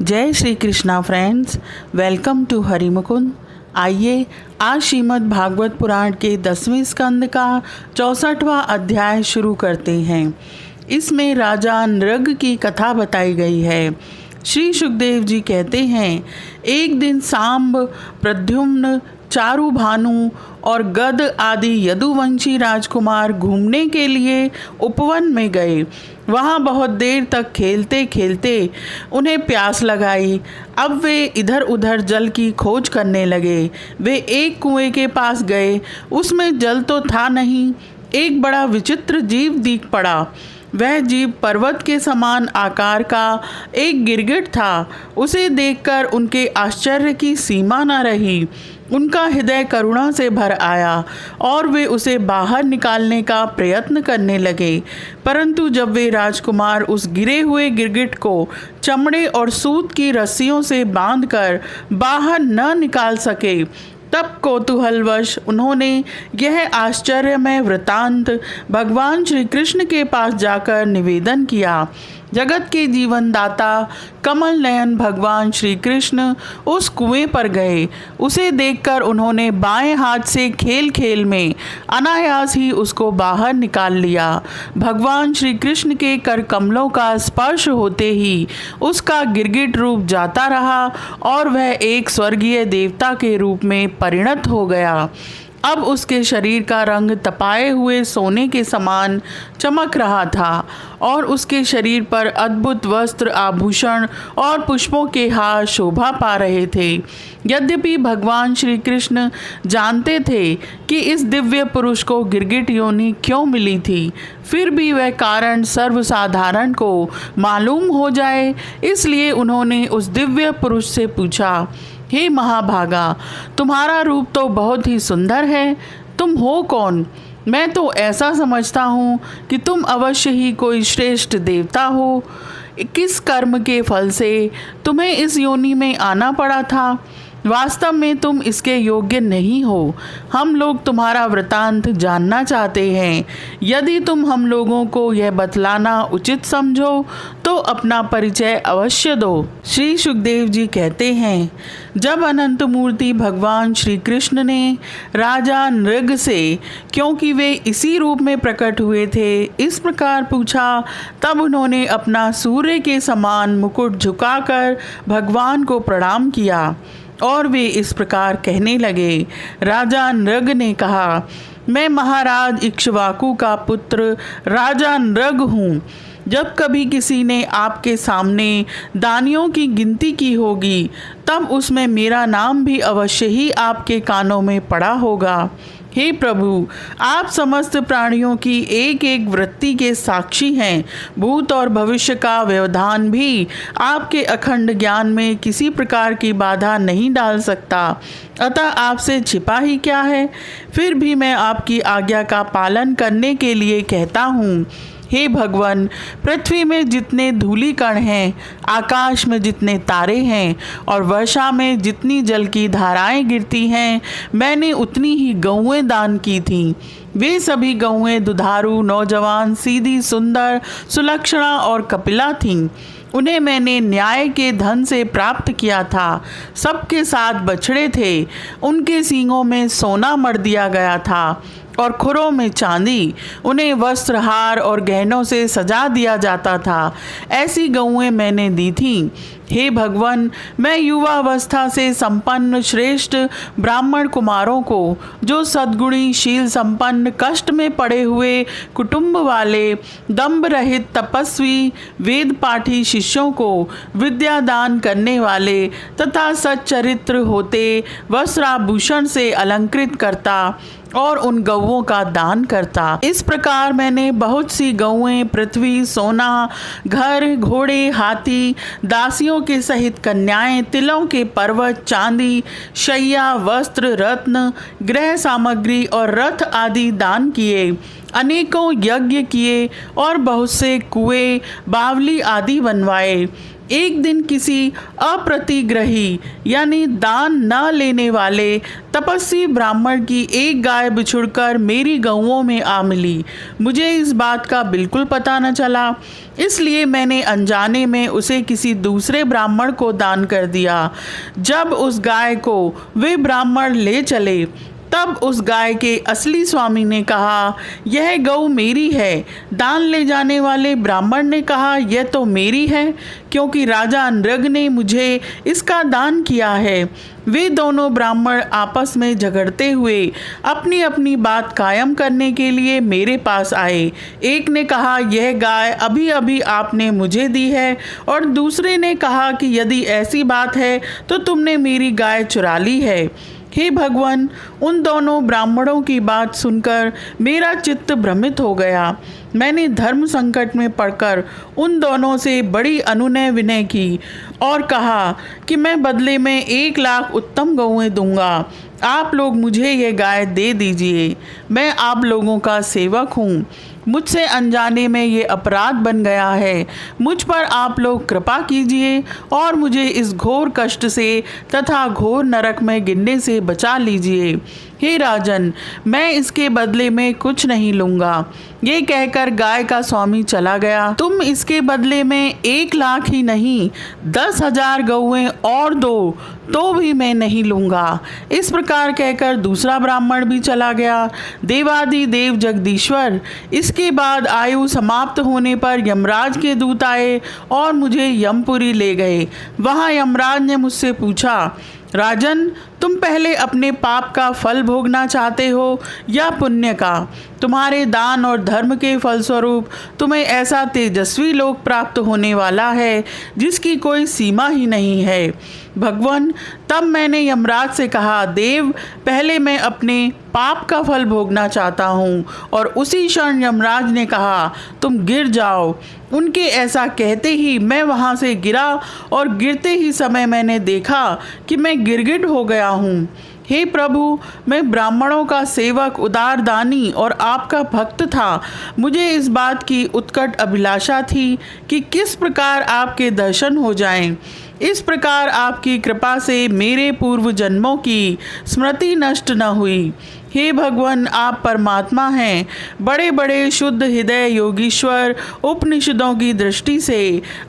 जय Shri Krishna friends, welcome to Harimukund. आइए आज श्रीमद् भागवत पुराण के 10वें स्कंद का 64वां अध्याय शुरू करते हैं। इसमें राजा नृग की कथा बताई गई है। श्री सुखदेव जी कहते हैं, एक दिन सांब, प्रद्युम्न, चारु भानु और गद आदि यदुवंशी राजकुमार घूमने के लिए उपवन में गए। वहाँ बहुत देर तक खेलते खेलते उन्हें प्यास लगाई। अब वे इधर उधर जल की खोज करने लगे। वे एक कुएं के पास गए। उसमें जल तो था नहीं। एक बड़ा विचित्र जीव दिख पड़ा। वह जीव पर्वत के समान आकार का एक गिरगिट था। उसे देखकर उनके आश्चर्य की सीमा न रही। उनका हृदय करुणा से भर आया और वे उसे बाहर निकालने का प्रयत्न करने लगे। परंतु जब वे राजकुमार उस गिरे हुए गिरगिट को चमड़े और सूत की रस्सियों से बांधकर बाहर न निकाल सके, तब कौतूहलवश उन्होंने यह आश्चर्यमय वृतांत भगवान श्री कृष्ण के पास जाकर निवेदन किया। जगत के जीवनदाता कमल नयन भगवान श्री कृष्ण उस कुएं पर गए। उसे देखकर उन्होंने बाएं हाथ से खेल खेल में अनायास ही उसको बाहर निकाल लिया। भगवान श्री कृष्ण के कर कमलों का स्पर्श होते ही उसका गिरगिट रूप जाता रहा और वह एक स्वर्गीय देवता के रूप में परिणत हो गया। अब उसके शरीर का रंग तपाए हुए सोने के समान चमक रहा था और उसके शरीर पर अद्भुत वस्त्र, आभूषण और पुष्पों के हार शोभा पा रहे थे। यद्यपि भगवान श्री कृष्ण जानते थे कि इस दिव्य पुरुष को गिरगिट योनि क्यों मिली थी, फिर भी वह कारण सर्वसाधारण को मालूम हो जाए, इसलिए उन्होंने उस दिव्य पुरुष से पूछा, हे महाभागा, तुम्हारा रूप तो बहुत ही सुंदर है। तुम हो कौन? मैं तो ऐसा समझता हूँ कि तुम अवश्य ही कोई श्रेष्ठ देवता हो। किस कर्म के फल से तुम्हें इस योनि में आना पड़ा था? वास्तव में तुम इसके योग्य नहीं हो। हम लोग तुम्हारा वृतांत जानना चाहते हैं। यदि तुम हम लोगों को यह बतलाना उचित समझो तो अपना परिचय अवश्य दो। श्री सुखदेव जी कहते हैं, जब अनंत मूर्ति भगवान श्री कृष्ण ने राजा नृग से, क्योंकि वे इसी रूप में प्रकट हुए थे, इस प्रकार पूछा, तब उन्होंने अपना सूर्य के समान मुकुट झुकाकर भगवान को प्रणाम किया और वे इस प्रकार कहने लगे। राजा नृग ने कहा, मैं महाराज इक्ष्वाकु का पुत्र राजा नृग हूँ। जब कभी किसी ने आपके सामने दानियों की गिनती की होगी, तब उसमें मेरा नाम भी अवश्य ही आपके कानों में पड़ा होगा। हे प्रभु, आप समस्त प्राणियों की एक एक वृत्ति के साक्षी हैं। भूत और भविष्य का व्यवधान भी आपके अखंड ज्ञान में किसी प्रकार की बाधा नहीं डाल सकता। अतः आपसे छिपा ही क्या है? फिर भी मैं आपकी आज्ञा का पालन करने के लिए कहता हूँ। हे भगवान, पृथ्वी में जितने धूलि कण हैं, आकाश में जितने तारे हैं और वर्षा में जितनी जल की धाराएं गिरती हैं, मैंने उतनी ही गौएं दान की थीं। वे सभी गौएं दुधारू, नौजवान, सीधी, सुंदर, सुलक्षणा और कपिला थीं। उन्हें मैंने न्याय के धन से प्राप्त किया था। सबके साथ बछड़े थे। उनके सींगों में सोना मढ़ दिया गया था और खुरों में चांदी। उन्हें वस्त्र, हार और गहनों से सजा दिया जाता था। ऐसी गौएं मैंने दी थीं। हे भगवान, मैं युवावस्था से संपन्न श्रेष्ठ ब्राह्मण कुमारों को, जो सद्गुणी, शील संपन्न, कष्ट में पड़े हुए कुटुंब वाले, दंभ रहित, तपस्वी, वेद पाठी शिष्यों को विद्या दान करने वाले तथा सच्चरित्र होते वस्त्राभूषण से अलंकृत करता और उन गौओं का दान करता। इस प्रकार मैंने बहुत सी गौएं, पृथ्वी, सोना, घर, घोड़े, हाथी, दासियों के सहित कन्याएं, तिलों के पर्वत, चांदी, शैया, वस्त्र, रत्न, गृह सामग्री और रथ आदि दान किए। अनेकों यज्ञ किए और बहुत से कुएं, बावली आदि बनवाए। एक दिन किसी अप्रतिग्रही यानी दान न लेने वाले तपस्वी ब्राह्मण की एक गाय बिछुड़कर मेरी गऊओं में आ मिली। मुझे इस बात का बिल्कुल पता न चला, इसलिए मैंने अनजाने में उसे किसी दूसरे ब्राह्मण को दान कर दिया। जब उस गाय को वे ब्राह्मण ले चले तब उस गाय के असली स्वामी ने कहा, यह गऊ मेरी है। दान ले जाने वाले ब्राह्मण ने कहा, यह तो मेरी है, क्योंकि राजा नृग ने मुझे इसका दान किया है। वे दोनों ब्राह्मण आपस में झगड़ते हुए अपनी अपनी बात कायम करने के लिए मेरे पास आए। एक ने कहा, यह गाय अभी अभी आपने मुझे दी है, और दूसरे ने कहा कि यदि ऐसी बात है तो तुमने मेरी गाय चुरा ली है। हे भगवान, उन दोनों ब्राह्मणों की बात सुनकर मेरा चित्त भ्रमित हो गया। मैंने धर्म संकट में पड़कर उन दोनों से बड़ी अनुनय विनय की और कहा कि मैं बदले में 1 लाख उत्तम गौएं दूंगा। आप लोग मुझे ये गाय दे दीजिए। मैं आप लोगों का सेवक हूँ। मुझसे अनजाने में ये अपराध बन गया है। मुझ पर आप लोग कृपा कीजिए और मुझे इस घोर कष्ट से तथा घोर नरक में गिरने से बचा लीजिए। हे राजन, मैं इसके बदले में कुछ नहीं लूँगा। ये कहकर गाय का स्वामी चला गया। तुम इसके बदले में 1 लाख ही नहीं 10,000 गौएं और दो तो भी मैं नहीं लूँगा। इस प्रकार कहकर दूसरा ब्राह्मण भी चला गया। देवादि देव जगदीश्वर, इसके बाद आयु समाप्त होने पर यमराज के दूत आए और मुझे यमपुरी ले गए। वहाँ यमराज ने मुझसे पूछा, राजन, तुम पहले अपने पाप का फल भोगना चाहते हो या पुण्य का? तुम्हारे दान और धर्म के फलस्वरूप तुम्हें ऐसा तेजस्वी लोक प्राप्त होने वाला है जिसकी कोई सीमा ही नहीं है। भगवान, तब मैंने यमराज से कहा, देव, पहले मैं अपने पाप का फल भोगना चाहता हूँ। और उसी क्षण यमराज ने कहा, तुम गिर जाओ। उनके ऐसा कहते ही मैं वहाँ से गिरा और गिरते ही समय मैंने देखा कि मैं गिरगिट हो गया हूँ। हे प्रभु, मैं ब्राह्मणों का सेवक, उदार दानी और आपका भक्त था। मुझे इस बात की उत्कट अभिलाषा थी कि किस प्रकार आपके दर्शन हो जाएं। इस प्रकार आपकी कृपा से मेरे पूर्व जन्मों की स्मृति नष्ट न हुई। हे भगवान, आप परमात्मा हैं। बड़े बड़े शुद्ध हृदय योगीश्वर उपनिषदों की दृष्टि से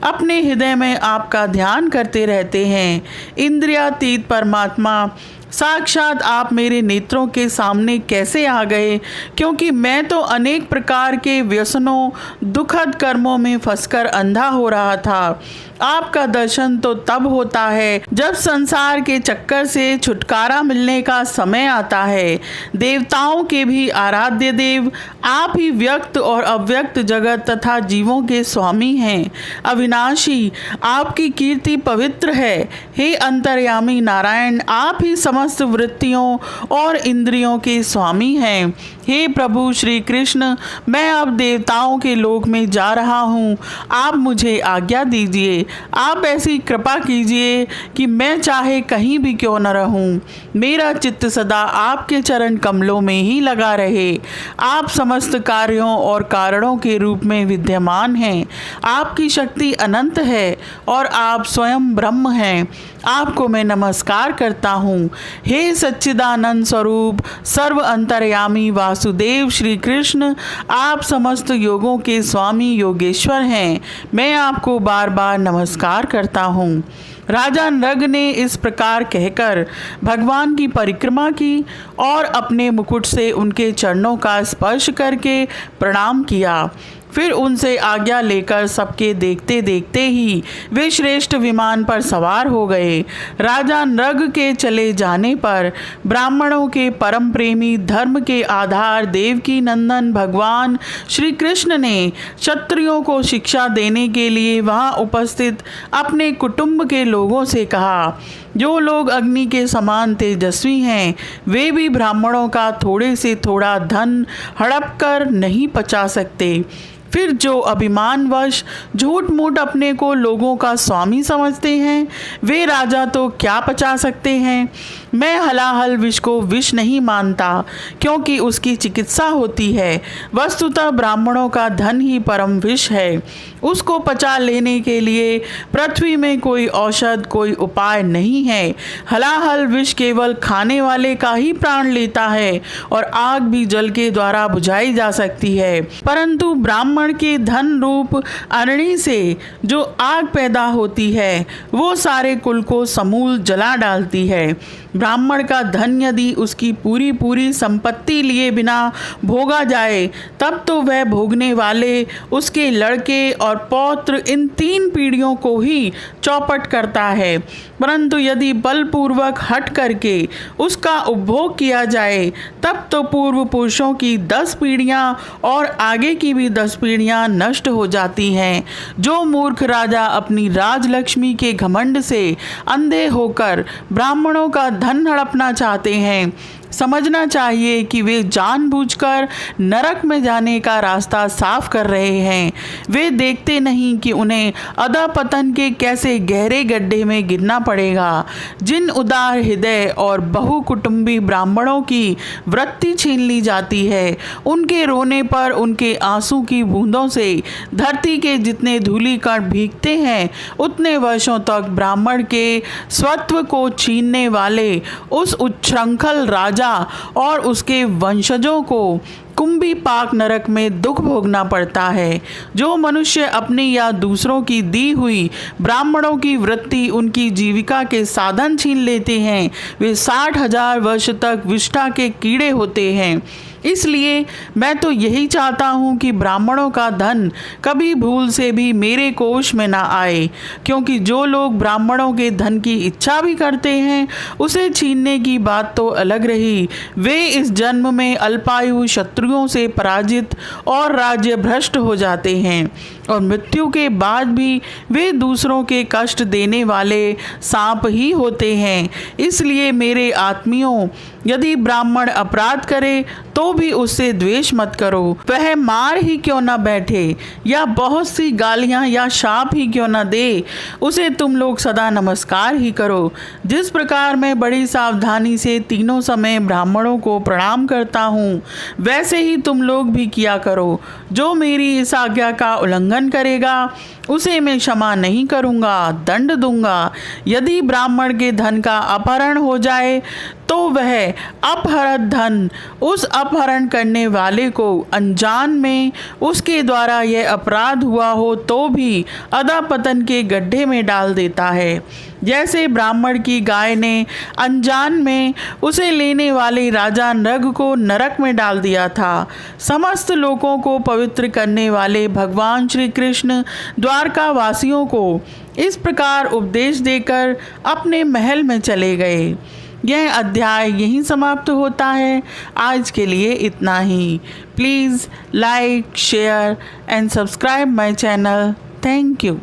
अपने हृदय में आपका ध्यान करते रहते हैं। इंद्रियातीत परमात्मा, साक्षात आप मेरे नेत्रों के सामने कैसे आ गए? क्योंकि मैं तो अनेक प्रकार के व्यसनों, दुखद कर्मों में फंसकर अंधा हो रहा था। आपका दर्शन तो तब होता है जब संसार के चक्कर से छुटकारा मिलने का समय आता है। देवताओं के भी आराध्य देव आप ही व्यक्त और अव्यक्त जगत तथा जीवों के स्वामी हैं। अविनाशी, आपकी कीर्ति पवित्र है। हे अंतर्यामी नारायण, आप ही समस्त वृत्तियों और इंद्रियों के स्वामी हैं। हे प्रभु श्री कृष्ण, मैं अब देवताओं के लोक में जा रहा हूँ। आप मुझे आज्ञा दीजिए। आप ऐसी कृपा कीजिए कि मैं चाहे कहीं भी क्यों न रहूं, मेरा चित्त सदा आपके चरण कमलों में ही लगा रहे। आप समस्त कार्यों और कारणों के रूप में विद्यमान हैं। आपकी शक्ति अनंत है और आप स्वयं ब्रह्म हैं। आपको मैं नमस्कार करता हूँ। हे सच्चिदानंद स्वरूप सर्व अंतर्यामी वासुदेव श्री कृष्ण, आप समस्त योगों के स्वामी योगेश्वर हैं। मैं आपको बार बार नमस्कार करता हूँ। राजा नृग ने इस प्रकार कहकर भगवान की परिक्रमा की और अपने मुकुट से उनके चरणों का स्पर्श करके प्रणाम किया। फिर उनसे आज्ञा लेकर सबके देखते देखते ही वे श्रेष्ठ विमान पर सवार हो गए। राजा नृग के चले जाने पर ब्राह्मणों के परम प्रेमी, धर्म के आधार, देवकी नंदन भगवान श्री कृष्ण ने क्षत्रियों को शिक्षा देने के लिए वहां उपस्थित अपने कुटुंब के लोगों से कहा, जो लोग अग्नि के समान तेजस्वी हैं, वे भी ब्राह्मणों का थोड़े से थोड़ा धन हड़प कर नहीं पचा सकते। फिर जो अभिमानवश झूठ मूठ अपने को लोगों का स्वामी समझते हैं, वे राजा तो क्या पचा सकते हैं। मैं हलाहल विष को विष नहीं मानता, क्योंकि उसकी चिकित्सा होती है। वस्तुतः ब्राह्मणों का धन ही परम विष है। उसको पचा लेने के लिए पृथ्वी में कोई औषध, कोई उपाय नहीं है। हलाहल विष केवल खाने वाले का ही प्राण लेता है, और आग भी जल के द्वारा बुझाई जा सकती है, परंतु ब्राह्मण के धन रूप अग्नि से जो आग पैदा होती है, वो सारे कुल को समूल जला डालती है। ब्राह्मण का धन यदि उसकी पूरी पूरी संपत्ति लिए बिना भोगा जाए, तब तो वह भोगने वाले, उसके लड़के और पौत्र, इन 3 पीढ़ियों को ही चौपट करता है। परंतु यदि बलपूर्वक हट करके उसका उपभोग किया जाए, तब तो पूर्व पुरुषों की 10 पीढ़ियां और आगे की भी 10 पीढ़ियां नष्ट हो जाती हैं। जो मूर्ख राजा अपनी राजलक्ष्मी के घमंड से अंधे होकर ब्राह्मणों का धन हड़पना चाहते हैं, समझना चाहिए कि वे जानबूझकर नरक में जाने का रास्ता साफ कर रहे हैं। वे देखते नहीं कि उन्हें अधःपतन के कैसे गहरे गड्ढे में गिरना पड़ेगा। जिन उदार हृदय और बहुकुटुंबी ब्राह्मणों की वृत्ति छीन ली जाती है, उनके रोने पर उनके आंसू की बूंदों से धरती के जितने धूलिकण भीगते हैं, उतने वर्षों तक ब्राह्मण के स्वत्व को छीनने वाले उस उच्छृंखल राजा और उसके वंशजों को कुंभी पाक नरक में दुख भोगना पड़ता है। जो मनुष्य अपनी या दूसरों की दी हुई ब्राह्मणों की वृत्ति उनकी जीविका के साधन छीन लेते हैं, वे 60,000 वर्ष तक विष्ठा के कीड़े होते हैं। इसलिए मैं तो यही चाहता हूँ कि ब्राह्मणों का धन कभी भूल से भी मेरे कोष में ना आए, क्योंकि जो लोग ब्राह्मणों के धन की इच्छा भी करते हैं, उसे छीनने की बात तो अलग रही, वे इस जन्म में अल्पायु शत्रुओं से पराजित और राज्य भ्रष्ट हो जाते हैं, और मृत्यु के बाद भी वे दूसरों के कष्ट देने वाले सांप ही होते हैं। इसलिए मेरे आत्मियों, यदि ब्राह्मण अपराध करे तो भी उससे द्वेष मत करो। वह मार ही क्यों न बैठे या बहुत सी गालियां या शाप ही क्यों न दे, उसे तुम लोग सदा नमस्कार ही करो। जिस प्रकार मैं बड़ी सावधानी से तीनों समय ब्राह्मणों को प्रणाम करता हूँ, वैसे ही तुम लोग भी किया करो। जो मेरी इस आज्ञा का उल्लंघन करेगा, उसे मैं क्षमा नहीं करूँगा, दंड दूंगा। यदि ब्राह्मण के धन का अपहरण हो जाए, तो वह अपहृत धन उस अपहरण करने वाले को अनजान में उसके द्वारा यह अपराध हुआ हो तो भी अधःपतन के गड्ढे में डाल देता है। जैसे ब्राह्मण की गाय ने अनजान में उसे लेने वाले राजा नृग को नरक में डाल दिया था, समस्त लोगों को पवित्र करने वाले भगवान श्री कृष्ण द्वारका वासियों को इस प्रकार उपदेश देकर अपने महल में चले गए। यह अध्याय यहीं समाप्त होता है। आज के लिए इतना ही। Please like, share and subscribe my channel. Thank you.